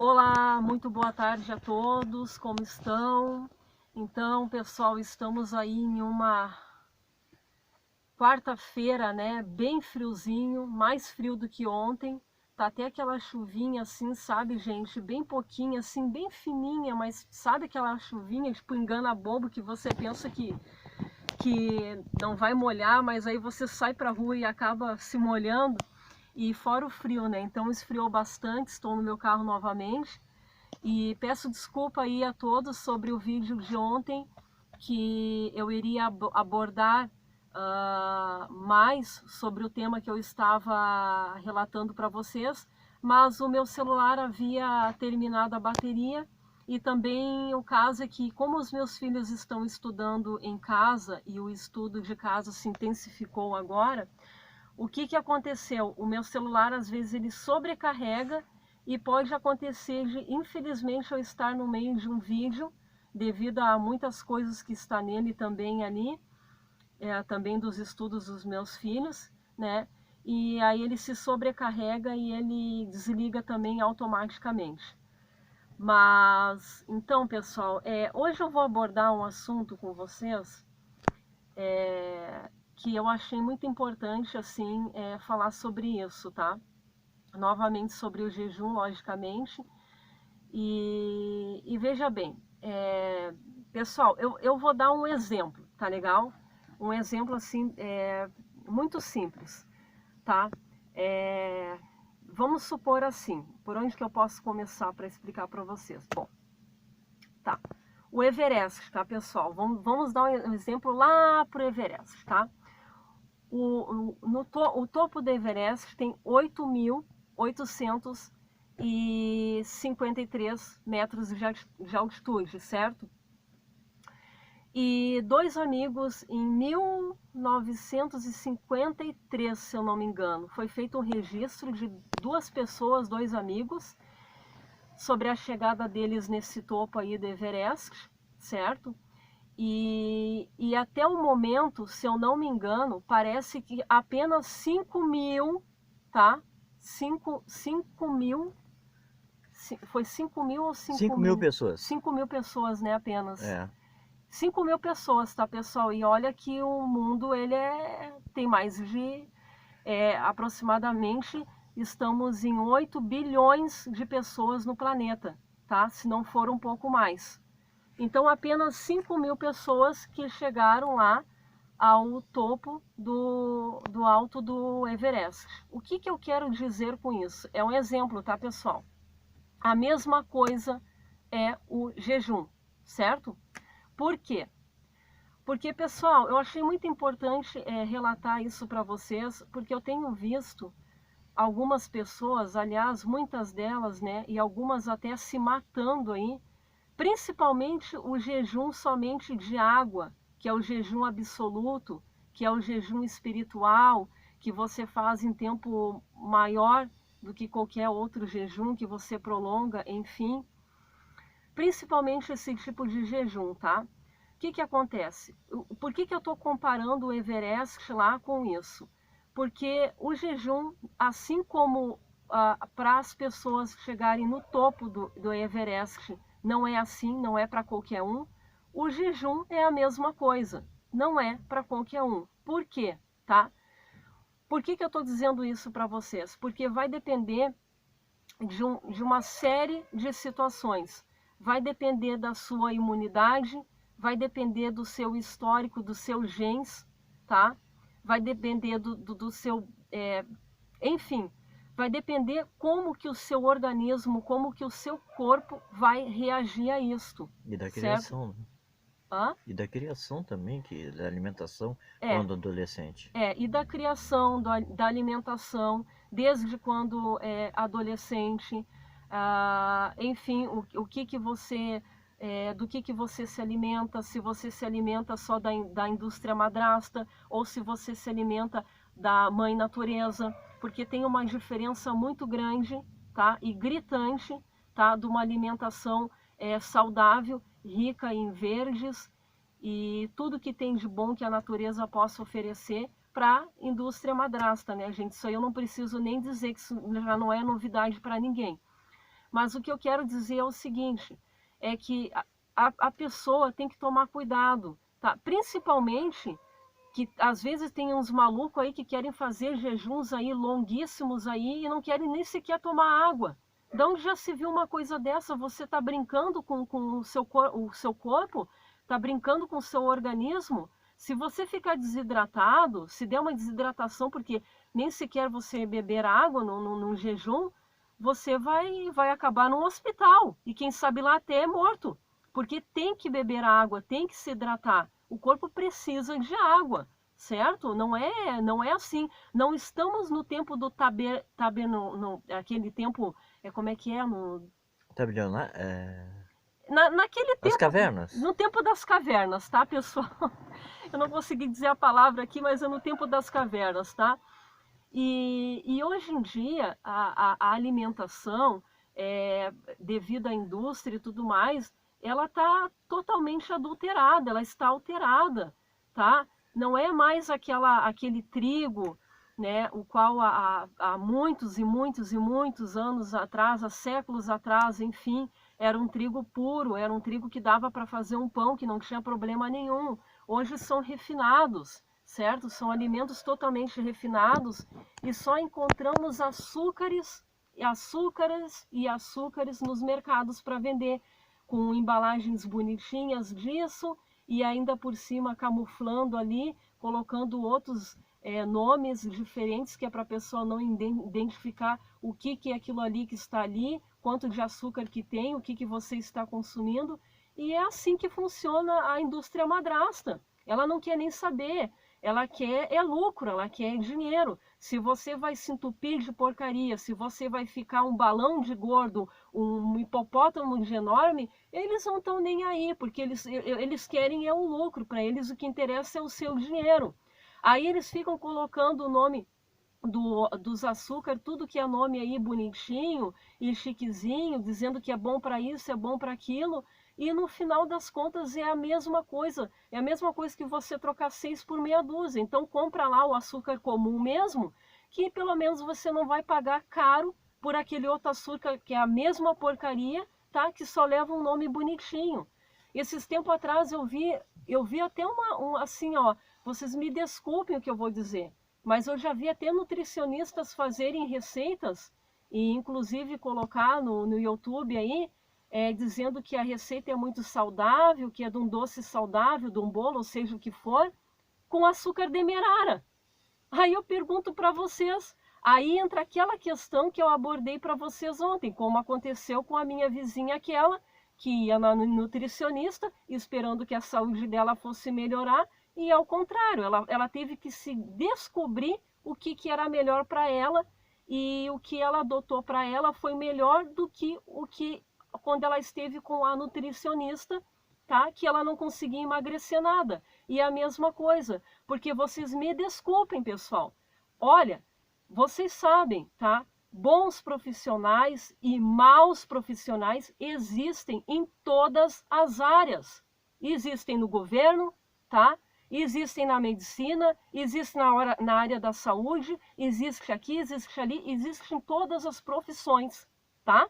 Olá, muito boa tarde a todos, como estão? Então, pessoal, estamos aí em uma quarta-feira, né, bem friozinho, mais frio do que ontem. Tá até aquela chuvinha assim, sabe, gente, bem pouquinha, assim, bem fininha, mas sabe aquela chuvinha, tipo, engana bobo, que você pensa que não vai molhar, mas aí você sai pra rua e acaba se molhando. E fora o frio, né, então esfriou bastante, estou no meu carro novamente. E peço desculpa aí a todos sobre o vídeo de ontem, que eu iria abordar mais sobre o tema que eu estava relatando para vocês, mas o meu celular havia terminado a bateria e também o caso é que, como os meus filhos estão estudando em casa e o estudo de casa se intensificou agora, o que aconteceu? O meu celular às vezes ele sobrecarrega e pode acontecer de, infelizmente, eu estar no meio de um vídeo, devido a muitas coisas que está nele também ali, também dos estudos dos meus filhos, né? E aí ele se sobrecarrega e ele desliga também automaticamente. Mas, então, pessoal, hoje eu vou abordar um assunto com vocês que eu achei muito importante, assim, falar sobre isso, tá? Novamente sobre o jejum, logicamente. E veja bem, pessoal, eu vou dar um exemplo, tá legal? Um exemplo assim, muito simples, tá? Vamos supor assim, por onde que eu posso começar para explicar para vocês? Bom, tá. O Everest, tá, pessoal? Vamos dar um exemplo lá pro Everest, tá? O topo do Everest tem 8.853 metros de altitude, certo? E dois amigos, em 1953, se eu não me engano, foi feito um registro de duas pessoas, dois amigos, sobre a chegada deles nesse topo aí do Everest, certo? E até o momento, se eu não me engano, parece que apenas 5.000, tá? 5.000, foi 5.000 ou 5 mil pessoas. 5.000 pessoas, né, apenas. É. 5.000 pessoas, tá, pessoal? E olha que o mundo, ele tem mais de, aproximadamente, estamos em 8 bilhões de pessoas no planeta, tá? Se não for um pouco mais. Então, apenas 5.000 pessoas que chegaram lá ao topo do alto do Everest. O que eu quero dizer com isso? É um exemplo, tá, pessoal? A mesma coisa é o jejum, certo? Por quê? Porque, pessoal, eu achei muito importante relatar isso para vocês, porque eu tenho visto algumas pessoas, aliás, muitas delas, né, e algumas até se matando aí, principalmente o jejum somente de água, que é o jejum absoluto, que é o jejum espiritual, que você faz em tempo maior do que qualquer outro jejum que você prolonga, enfim. Principalmente esse tipo de jejum, tá? O que acontece? Por que eu estou comparando o Everest lá com isso? Porque o jejum, assim como para as pessoas chegarem no topo do Everest, não é assim, não é para qualquer um. O jejum é a mesma coisa, não é para qualquer um. Por quê? Tá? Por que eu estou dizendo isso para vocês? Porque vai depender de uma série de situações. Vai depender da sua imunidade, vai depender do seu histórico, dos seus genes, tá? Vai depender do seu... enfim, vai depender como que o seu organismo, como que o seu corpo vai reagir a isto, E da certo? criação, né? Hã? E da criação também, da alimentação É, quando adolescente. e da criação, da alimentação, desde quando é adolescente, enfim, o que você, do que você se alimenta, se você se alimenta só da indústria madrasta, ou se você se alimenta da mãe natureza, porque tem uma diferença muito grande, tá? E gritante, tá? De uma alimentação saudável, rica em verdes, e tudo que tem de bom que a natureza possa oferecer para a indústria madrasta, né, gente? Isso aí eu não preciso nem dizer, que isso já não é novidade para ninguém. Mas o que eu quero dizer é o seguinte, é que a pessoa tem que tomar cuidado, tá? Principalmente que às vezes tem uns malucos aí que querem fazer jejuns aí longuíssimos aí e não querem nem sequer tomar água. De onde já se viu uma coisa dessa? Você está brincando com o seu corpo, está brincando com o seu organismo. Se você ficar desidratado, se der uma desidratação, porque nem sequer você beber água num jejum, você vai acabar num hospital. E quem sabe lá até é morto. Porque tem que beber água, tem que se hidratar. O corpo precisa de água, certo? Não é assim. Não estamos no tempo do aquele tempo, como é que é? Tabelionar? Naquele As tempo, cavernas? no tempo das cavernas, tá, pessoal? Eu não consegui dizer a palavra aqui, mas é no tempo das cavernas, tá? E hoje em dia, a alimentação, devido à indústria e tudo mais, ela está totalmente adulterada, ela está alterada, tá? Não é mais aquele trigo, né, o qual há muitos e muitos e muitos anos atrás, há séculos atrás, enfim, era um trigo puro, era um trigo que dava para fazer um pão, que não tinha problema nenhum. Hoje são refinados, certo? São alimentos totalmente refinados e só encontramos açúcares e açúcares nos mercados para vender, com embalagens bonitinhas disso e ainda por cima camuflando ali, colocando outros nomes diferentes, que é para a pessoa não identificar o que é aquilo ali que está ali, quanto de açúcar que tem, o que você está consumindo. E é assim que funciona a indústria madrasta. Ela não quer nem saber. Ela quer lucro, ela quer dinheiro. Se você vai se entupir de porcaria, se você vai ficar um balão de gordo, um hipopótamo de enorme, eles não estão nem aí, porque eles querem o lucro. Para eles o que interessa é o seu dinheiro. Aí eles ficam colocando o nome dos açúcar, tudo que é nome aí bonitinho e chiquezinho, dizendo que é bom para isso, é bom para aquilo. E no final das contas é a mesma coisa. É a mesma coisa que você trocar 6 por meia dúzia. Então compra lá o açúcar comum mesmo, que pelo menos você não vai pagar caro por aquele outro açúcar que é a mesma porcaria, tá? Que só leva um nome bonitinho. Esses tempos atrás eu vi até assim, ó, vocês me desculpem o que eu vou dizer, mas eu já vi até nutricionistas fazerem receitas e inclusive colocar no YouTube aí, dizendo que a receita é muito saudável, que é de um doce saudável, de um bolo, ou seja o que for, com açúcar demerara. Aí eu pergunto para vocês, aí entra aquela questão que eu abordei para vocês ontem, como aconteceu com a minha vizinha aquela, que ia na nutricionista, esperando que a saúde dela fosse melhorar, e ao contrário, ela teve que se descobrir o que era melhor para ela, e o que ela adotou para ela foi melhor do que quando ela esteve com a nutricionista, tá? Que ela não conseguia emagrecer nada. E a mesma coisa, porque vocês me desculpem, pessoal. Olha, vocês sabem, tá? Bons profissionais e maus profissionais existem em todas as áreas. Existem no governo, tá? Existem na medicina, existem na área da saúde, existe aqui, existe ali, existe em todas as profissões, tá?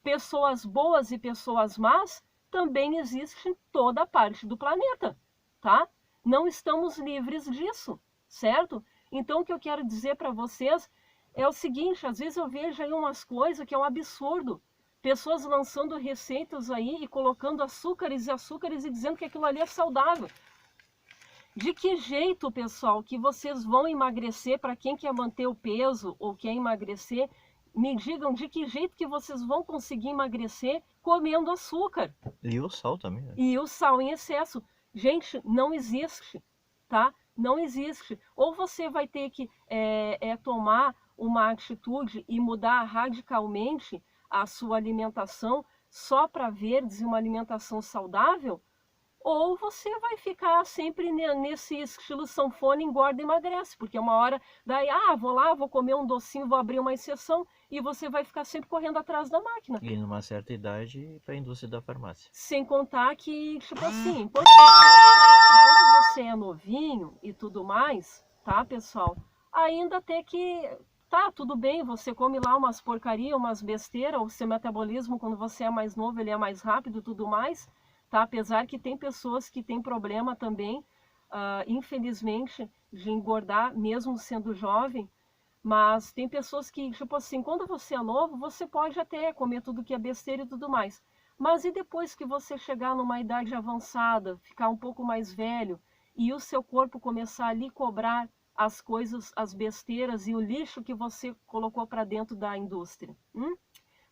Pessoas boas e pessoas más também existem em toda parte do planeta, tá? Não estamos livres disso, certo? Então o que eu quero dizer para vocês é o seguinte, às vezes eu vejo aí umas coisas que é um absurdo. Pessoas lançando receitas aí e colocando açúcares e açúcares e dizendo que aquilo ali é saudável. De que jeito, pessoal, que vocês vão emagrecer, para quem quer manter o peso ou quer emagrecer, me digam de que jeito que vocês vão conseguir emagrecer comendo açúcar. E o sal também, né? E o sal em excesso. Gente, não existe, tá? Não existe. Ou você vai ter que tomar uma atitude e mudar radicalmente a sua alimentação só para verdes e uma alimentação saudável, ou você vai ficar sempre nesse estilo sanfona, engorda e emagrece, porque uma hora, daí, vou lá, vou comer um docinho, vou abrir uma exceção, e você vai ficar sempre correndo atrás da máquina. E numa certa idade, para a indústria da farmácia. Sem contar que, tipo assim, enquanto você é novinho e tudo mais, tá, pessoal? Ainda tem que tá, tudo bem, você come lá umas porcaria, umas besteira, o seu metabolismo quando você é mais novo, ele é mais rápido e tudo mais, tá? Apesar que tem pessoas que têm problema também, infelizmente, de engordar mesmo sendo jovem, mas tem pessoas que, tipo assim, quando você é novo, você pode até comer tudo que é besteira e tudo mais. Mas e depois que você chegar numa idade avançada, ficar um pouco mais velho, e o seu corpo começar a lhe cobrar as coisas, as besteiras e o lixo que você colocou para dentro da indústria?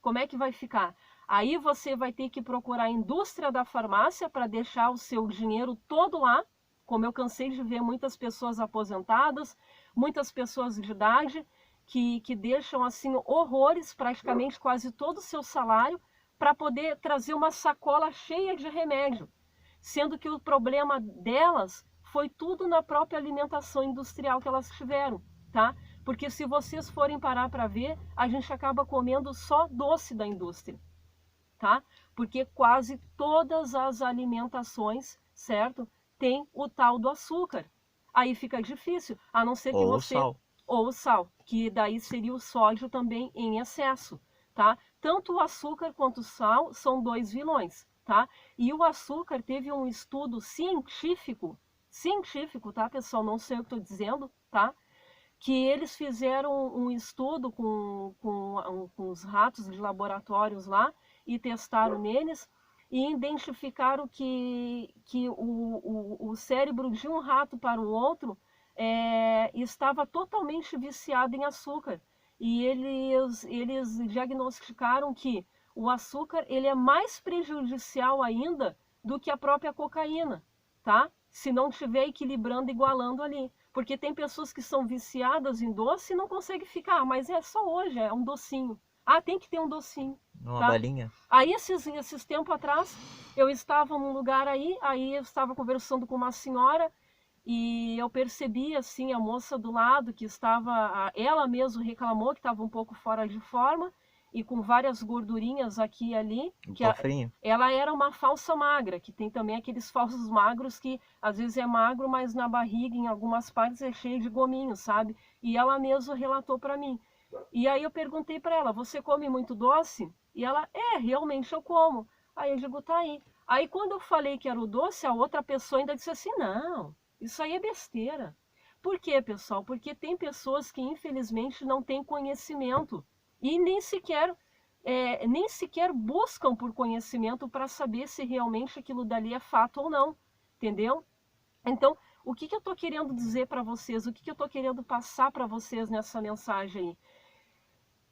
Como é que vai ficar? Aí você vai ter que procurar a indústria da farmácia para deixar o seu dinheiro todo lá, como eu cansei de ver muitas pessoas aposentadas, muitas pessoas de idade, que deixam assim horrores, praticamente quase todo o seu salário, para poder trazer uma sacola cheia de remédio, sendo que o problema delas foi tudo na própria alimentação industrial que elas tiveram, tá? Porque se vocês forem parar para ver, a gente acaba comendo só doce da indústria, tá? Porque quase todas as alimentações, certo? Tem o tal do açúcar. Aí fica difícil, a não ser que Ou você... sal. Ou o sal, que daí seria o sódio também em excesso, tá? Tanto o açúcar quanto o sal são dois vilões, tá? E o açúcar teve um estudo científico, tá, pessoal? Não sei o que estou dizendo, tá? Que eles fizeram um estudo com os ratos de laboratórios lá e testaram neles e identificaram que o cérebro de um rato para o outro estava totalmente viciado em açúcar. E eles diagnosticaram que o açúcar ele é mais prejudicial ainda do que a própria cocaína, tá? Se não estiver equilibrando, igualando ali. Porque tem pessoas que são viciadas em doce e não conseguem ficar, mas é só hoje, é um docinho. Ah, tem que ter um docinho. Uma Tá? balinha. Aí, esses tempos atrás, eu estava num lugar aí eu estava conversando com uma senhora e eu percebi, assim, a moça do lado que estava, ela mesma reclamou que estava um pouco fora de forma e com várias gordurinhas aqui e ali. Um Que cofrinho. ela era uma falsa magra, que tem também aqueles falsos magros que às vezes é magro, mas na barriga, em algumas partes, é cheio de gominho, sabe? E ela mesma relatou para mim. E aí eu perguntei para ela, você come muito doce? E ela, realmente eu como. Aí eu digo, tá aí. Aí quando eu falei que era o doce, a outra pessoa ainda disse assim, não, isso aí é besteira. Por quê, pessoal? Porque tem pessoas que infelizmente não têm conhecimento e nem sequer buscam por conhecimento para saber se realmente aquilo dali é fato ou não, entendeu? Então, o que eu estou querendo dizer para vocês, o que eu estou querendo passar para vocês nessa mensagem aí?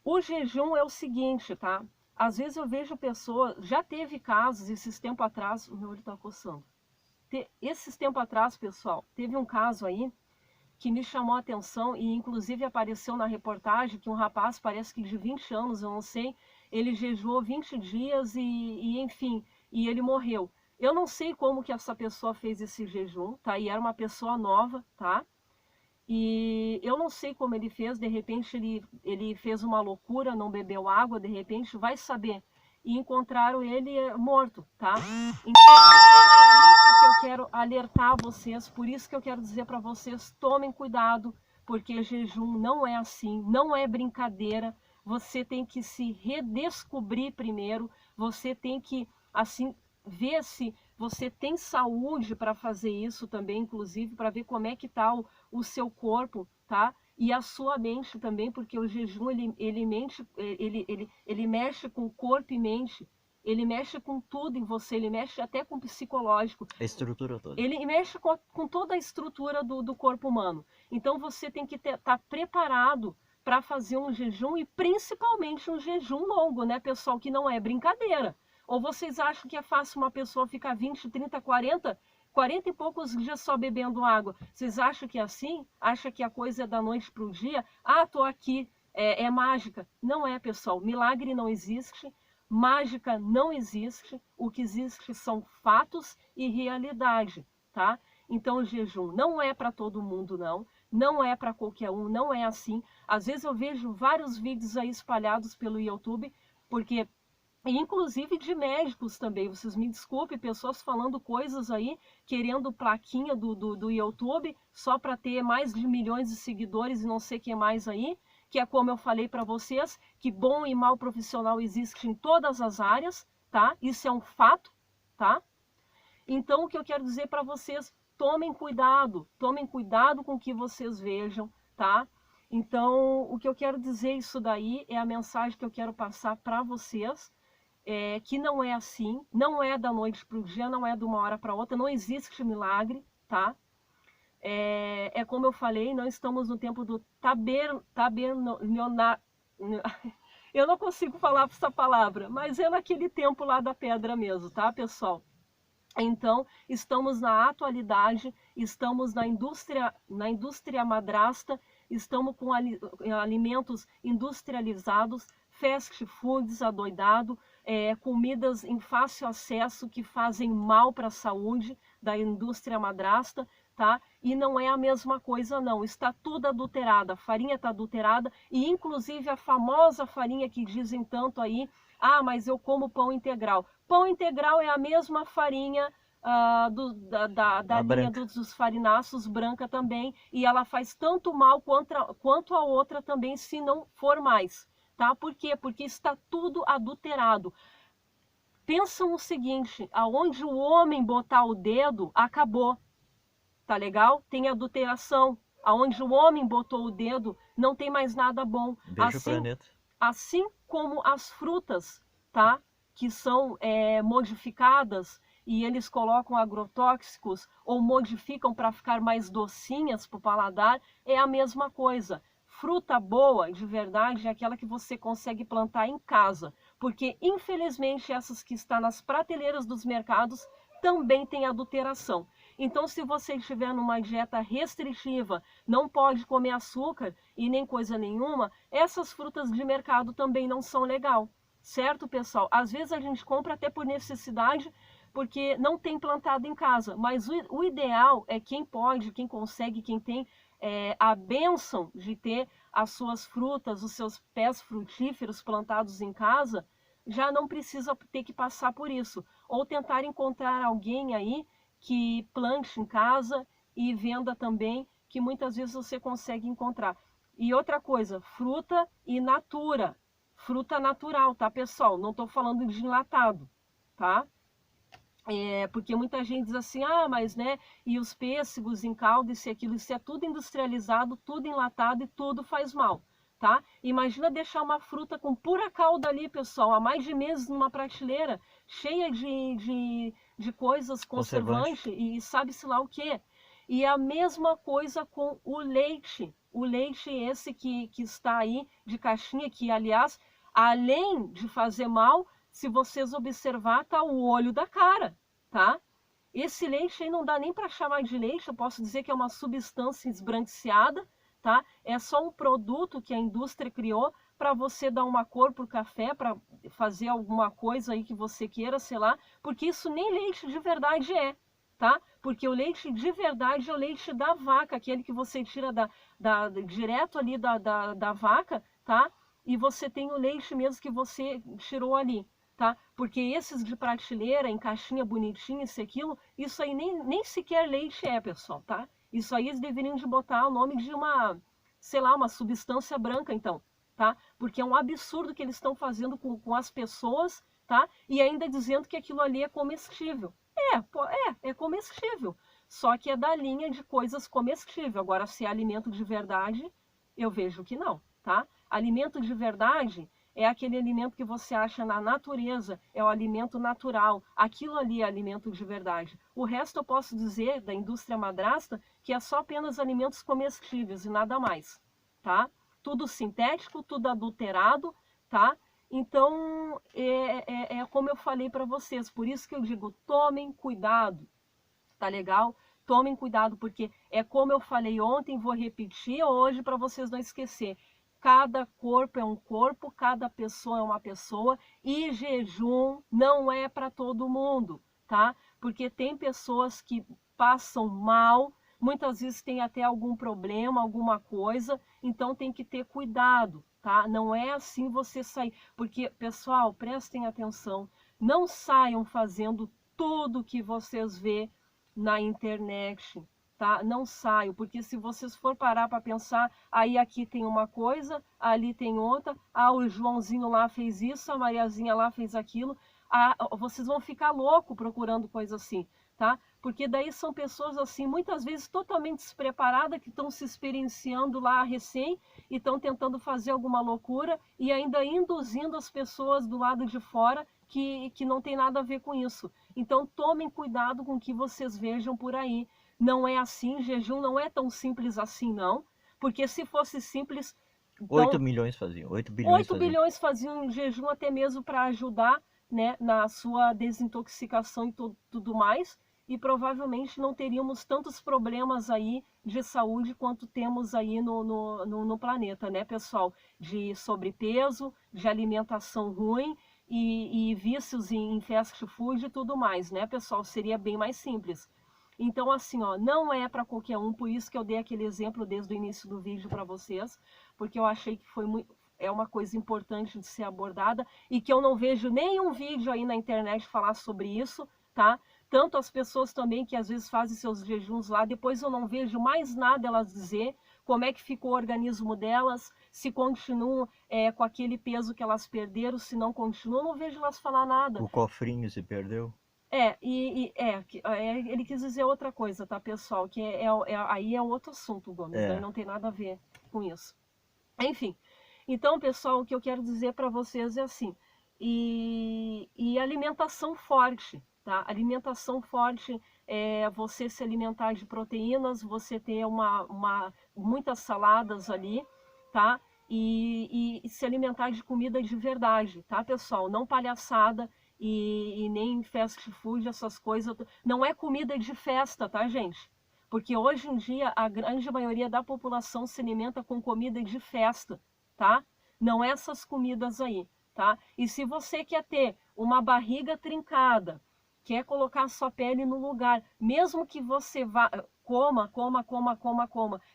O jejum é o seguinte, tá? Às vezes eu vejo pessoas, já teve casos, esses tempos atrás, o meu olho está coçando. Esses tempos atrás, pessoal, teve um caso aí que me chamou a atenção e inclusive apareceu na reportagem que um rapaz, parece que de 20 anos, eu não sei, ele jejuou 20 dias enfim, e ele morreu. Eu não sei como que essa pessoa fez esse jejum, tá? E era uma pessoa nova, tá? E eu não sei como ele fez, de repente ele fez uma loucura, não bebeu água, de repente, vai saber. E encontraram ele morto, tá? Então, por isso que eu quero alertar vocês, por isso que eu quero dizer para vocês, tomem cuidado, porque jejum não é assim, não é brincadeira. Você tem que se redescobrir primeiro, você tem que, assim, ver se você tem saúde para fazer isso também, inclusive, para ver como é que está o seu corpo, tá? E a sua mente também, porque o jejum, ele mexe com o corpo e mente, ele mexe com tudo em você, ele mexe até com o psicológico. A estrutura toda. Ele mexe com toda a estrutura do corpo humano. Então você tem que estar preparado para fazer um jejum e principalmente um jejum longo, né, pessoal? Que não é brincadeira. Ou vocês acham que é fácil uma pessoa ficar 20, 30, 40 e poucos dias só bebendo água? Vocês acham que é assim? Acham que a coisa é da noite para o dia? Ah, tô aqui, é mágica. Não é, pessoal. Milagre não existe. Mágica não existe. O que existe são fatos e realidade, tá? Então o jejum não é para todo mundo, não. Não é para qualquer um, não é assim. Às vezes eu vejo vários vídeos aí espalhados pelo YouTube, porque inclusive de médicos também, vocês me desculpem, pessoas falando coisas aí, querendo plaquinha do YouTube, só para ter mais de milhões de seguidores e não sei o que mais aí, que é como eu falei para vocês, que bom e mau profissional existe em todas as áreas, tá? Isso é um fato, tá? Então, o que eu quero dizer para vocês, tomem cuidado com o que vocês vejam, tá? Então, o que eu quero dizer isso daí é a mensagem que eu quero passar para vocês, que não é assim, não é da noite para o dia, não é de uma hora para outra, não existe milagre, tá? É como eu falei, não estamos no tempo do eu não consigo falar essa palavra, mas é naquele tempo lá da pedra mesmo, tá, pessoal? Então, estamos na atualidade, estamos na indústria madrasta, estamos com alimentos industrializados, fast foods adoidado, comidas em fácil acesso que fazem mal para a saúde da indústria madrasta, tá? E não é a mesma coisa não, está tudo adulterado, a farinha está adulterada e inclusive a famosa farinha que dizem tanto aí, ah, mas eu como pão integral. Pão integral é a mesma farinha da linha dos farináceos, branca também, e ela faz tanto mal quanto a outra também, se não for mais. Tá? Por quê? Porque está tudo adulterado. Pensam o seguinte, aonde o homem botar o dedo, acabou. Tá legal? Tem adulteração. Aonde o homem botou o dedo, não tem mais nada bom. Beijo assim, planeta. Assim como as frutas, tá? Que são modificadas e eles colocam agrotóxicos ou modificam para ficar mais docinhas para o paladar, é a mesma coisa. Fruta boa, de verdade, é aquela que você consegue plantar em casa, porque infelizmente essas que estão nas prateleiras dos mercados também têm adulteração. Então, se você estiver numa dieta restritiva, não pode comer açúcar e nem coisa nenhuma, essas frutas de mercado também não são legal, certo, pessoal? Às vezes a gente compra até por necessidade, porque não tem plantado em casa, mas o ideal é quem pode, quem consegue, quem tem a bênção de ter as suas frutas, os seus pés frutíferos plantados em casa, já não precisa ter que passar por isso. Ou tentar encontrar alguém aí que plante em casa e venda também, que muitas vezes você consegue encontrar. E outra coisa, fruta in natura, fruta natural, tá, pessoal? Não estou falando de enlatado, tá? Porque muita gente diz assim, ah, mas né, e os pêssegos em calda, isso e aquilo, isso é tudo industrializado, tudo enlatado e tudo faz mal, tá? Imagina deixar uma fruta com pura calda ali, pessoal, há mais de meses numa prateleira, cheia de coisas conservantes e sabe-se lá o quê. E a mesma coisa com o leite esse que está aí de caixinha, que aliás, além de fazer mal, se vocês observar, tá o olho da cara, tá? Esse leite aí não dá nem para chamar de leite, eu posso dizer que é uma substância esbranquiçada, tá? É só um produto que a indústria criou para você dar uma cor pro café, para fazer alguma coisa aí que você queira, sei lá, porque isso nem leite de verdade é, tá? Porque o leite de verdade é o leite da vaca, aquele que você tira direto ali da vaca, tá? E você tem o leite mesmo que você tirou ali, tá? Porque esses de prateleira, em caixinha bonitinha, isso e aquilo, isso aí nem sequer leite é, pessoal, tá? Isso aí eles deveriam de botar o nome de uma, sei lá, uma substância branca, então, tá? Porque é um absurdo que eles estão fazendo com as pessoas, tá? E ainda dizendo que aquilo ali é comestível. É comestível. Só que é da linha de coisas comestíveis. Agora, se é alimento de verdade, eu vejo que não, tá? Alimento de verdade é aquele alimento que você acha na natureza, é o alimento natural. Aquilo ali é alimento de verdade. O resto eu posso dizer, da indústria madrasta, que é só apenas alimentos comestíveis e nada mais, tá? Tudo sintético, tudo adulterado, tá? Então, é como eu falei para vocês, por isso que eu digo, tomem cuidado, tá legal? Tomem cuidado, porque é como eu falei ontem, vou repetir hoje para vocês não esquecer. Cada corpo é um corpo, cada pessoa é uma pessoa e jejum não é para todo mundo, tá? Porque tem pessoas que passam mal, muitas vezes tem até algum problema, alguma coisa, então tem que ter cuidado, tá? Não é assim você sair, porque, pessoal, prestem atenção, não saiam fazendo tudo que vocês vê na internet, tá? Não saio, porque se vocês for parar para pensar, aí aqui tem uma coisa, ali tem outra, o Joãozinho lá fez isso, a Mariazinha lá fez aquilo, vocês vão ficar louco procurando coisa assim, tá? Porque daí são pessoas assim, muitas vezes totalmente despreparadas, que estão se experienciando lá recém e estão tentando fazer alguma loucura e ainda induzindo as pessoas do lado de fora que não tem nada a ver com isso. Então tomem cuidado com o que vocês vejam por aí. Não é assim, jejum não é tão simples assim, não. Porque se fosse simples... 8 Então, milhões faziam, 8 bilhões 8 faziam. bilhões faziam jejum até mesmo para ajudar, né, na sua desintoxicação e tudo mais. E provavelmente não teríamos tantos problemas aí de saúde quanto temos aí no planeta, né, pessoal? De sobrepeso, de alimentação ruim e vícios em fast food e tudo mais, né, pessoal? Seria bem mais simples. Então, assim, ó, não é para qualquer um, por isso que eu dei aquele exemplo desde o início do vídeo para vocês, porque eu achei que é uma coisa importante de ser abordada e que eu não vejo nenhum vídeo aí na internet falar sobre isso, tá? Tanto as pessoas também que às vezes fazem seus jejuns lá, depois eu não vejo mais nada elas dizer como é que ficou o organismo delas, se continuam com aquele peso que elas perderam, se não continuam, eu não vejo elas falar nada. O cofrinho se perdeu. Ele quis dizer outra coisa, tá, pessoal? Que aí é outro assunto, Gomes, daí não tem nada a ver com isso. Enfim, então, pessoal, o que eu quero dizer para vocês é assim, e alimentação forte, tá? Alimentação forte é você se alimentar de proteínas, você ter muitas saladas ali, tá? E se alimentar de comida de verdade, tá, pessoal? Não palhaçada e nem fast food, essas coisas. Não é comida de festa, tá, gente? Porque hoje em dia a grande maioria da população se alimenta com comida de festa, tá? Não essas comidas aí, tá? E se você quer ter uma barriga trincada, quer colocar a sua pele no lugar, mesmo que você vá, coma,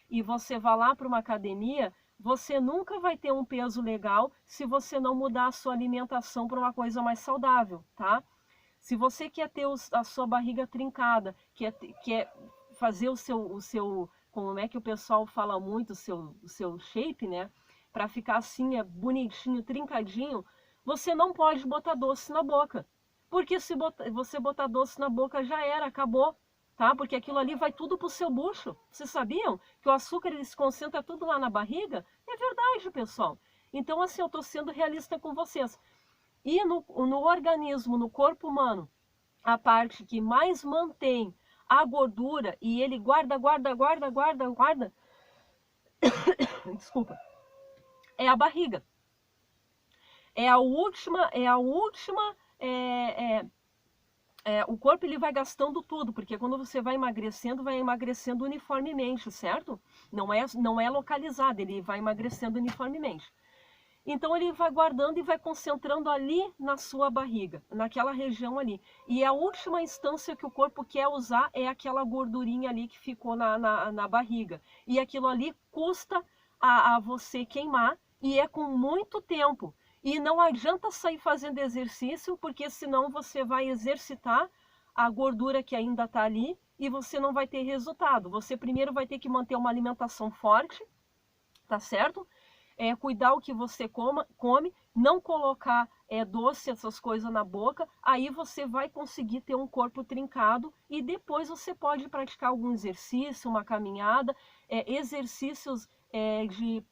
e você vá lá para uma academia, você nunca vai ter um peso legal se você não mudar a sua alimentação para uma coisa mais saudável, tá? Se você quer ter a sua barriga trincada, quer fazer o seu, como é que o pessoal fala muito, o seu shape, né? Para ficar assim, bonitinho, trincadinho, você não pode botar doce na boca. Porque se você botar doce na boca já era, acabou, tá? Porque aquilo ali vai tudo pro seu bucho. Vocês sabiam que o açúcar ele se concentra tudo lá na barriga? É verdade, pessoal. Então, assim, eu estou sendo realista com vocês. E no organismo, no corpo humano, a parte que mais mantém a gordura e ele guarda, desculpa, é a barriga. O corpo ele vai gastando tudo, porque quando você vai emagrecendo uniformemente, certo? Não é localizado, ele vai emagrecendo uniformemente. Então ele vai guardando e vai concentrando ali na sua barriga, naquela região ali. E a última instância que o corpo quer usar é aquela gordurinha ali que ficou na barriga. E aquilo ali custa a você queimar e é com muito tempo. E não adianta sair fazendo exercício, porque senão você vai exercitar a gordura que ainda está ali e você não vai ter resultado. Você primeiro vai ter que manter uma alimentação forte, tá certo? Cuidar o que você come, não colocar doce, essas coisas na boca, aí você vai conseguir ter um corpo trincado e depois você pode praticar algum exercício, uma caminhada, exercícios de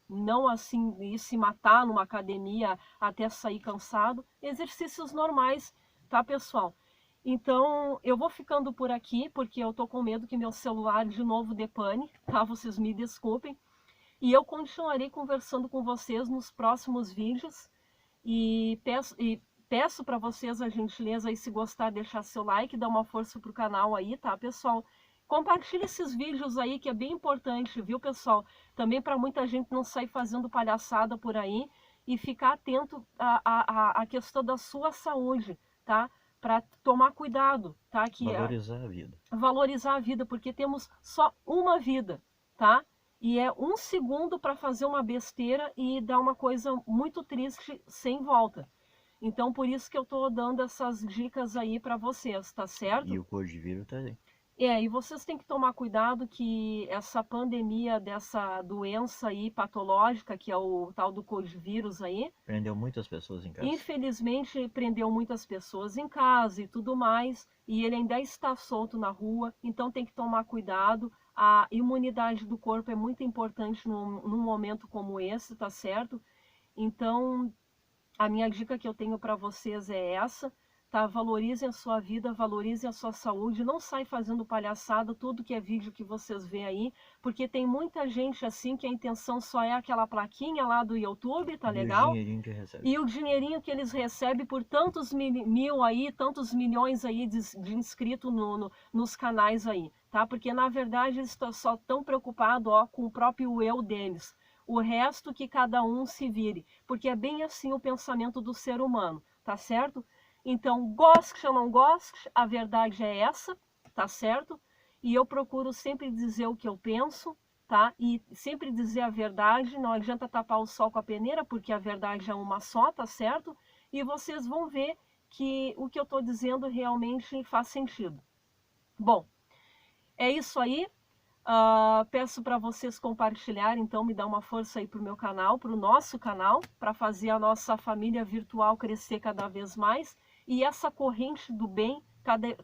não assim ir se matar numa academia até sair cansado, exercícios normais, tá, pessoal? Então, eu vou ficando por aqui, porque eu tô com medo que meu celular de novo depane, tá? Vocês me desculpem. E eu continuarei conversando com vocês nos próximos vídeos. E peço para vocês a gentileza aí, se gostar, deixar seu like, dar uma força pro canal aí, tá, pessoal? Compartilhe esses vídeos aí, que é bem importante, viu, pessoal? Também para muita gente não sair fazendo palhaçada por aí e ficar atento à questão da sua saúde, tá? Para tomar cuidado, tá? Valorizar a vida. Valorizar a vida, porque temos só uma vida, tá? E é um segundo para fazer uma besteira e dar uma coisa muito triste sem volta. Então, por isso que eu estou dando essas dicas aí para vocês, tá certo? E o cor de vidro tá aí. E vocês têm que tomar cuidado que essa pandemia dessa doença aí patológica, que é o tal do codivírus aí, Prendeu muitas pessoas em casa. infelizmente prendeu muitas pessoas em casa e tudo mais, e ele ainda está solto na rua, então tem que tomar cuidado. A imunidade do corpo é muito importante num momento como esse, tá certo? Então, a minha dica que eu tenho para vocês é essa, tá? Valorizem a sua vida, valorizem a sua saúde, não sai fazendo palhaçada, tudo que é vídeo que vocês vêem aí, porque tem muita gente assim que a intenção só é aquela plaquinha lá do YouTube, tá legal? E o dinheirinho que recebe. E o dinheirinho que eles recebem por tantos mil aí, tantos milhões aí de inscritos nos canais aí, tá? Porque na verdade eles só estão preocupados, ó, com o próprio eu deles. O resto que cada um se vire, porque é bem assim o pensamento do ser humano, tá certo? Então, goste ou não goste, a verdade é essa, tá certo? E eu procuro sempre dizer o que eu penso, tá? E sempre dizer a verdade, não adianta tapar o sol com a peneira, porque a verdade é uma só, tá certo? E vocês vão ver que o que eu estou dizendo realmente faz sentido. Bom, é isso aí. Peço para vocês compartilharem, então me dá uma força aí para o meu canal, para o nosso canal, para fazer a nossa família virtual crescer cada vez mais e essa corrente do bem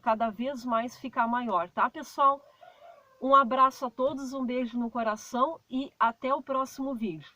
cada vez mais ficar maior, tá, pessoal? Um abraço a todos, um beijo no coração e até o próximo vídeo.